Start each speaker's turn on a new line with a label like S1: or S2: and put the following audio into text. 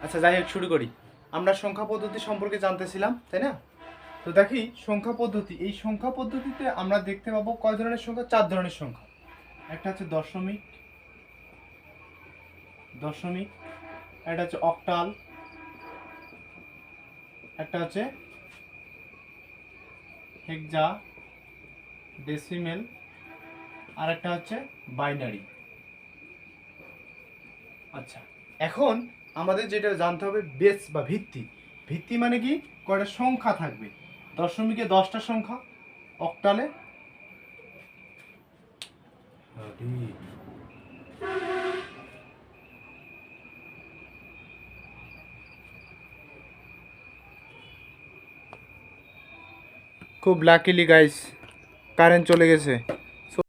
S1: আচ্ছা যাই হোক, শুরু করি। আমরা সংখ্যা পদ্ধতি সম্পর্কে জানতেছিলাম, তাই না? তো দেখি সংখ্যা পদ্ধতি, এই সংখ্যা পদ্ধতিতে আমরা দেখতে পাবো কয় ধরনের সংখ্যা? 4 ধরনের সংখ্যা। একটা হচ্ছে দশমিক, দশমিক, একটা হচ্ছে অক্টাল, একটা হচ্ছে হেক্সা ডেসিমেল, আর একটা হচ্ছে বাইনারি। আচ্ছা, এখন আমাদের যেটা জানতে হবে বেস বা ভিত্তি। ভিত্তি মানে কি? কয়টা সংখ্যা থাকবে। দশমিকে 10টা সংখ্যা, অক্টালে খুব লাকিলি গাইস কারেন্ট চলে গেছে।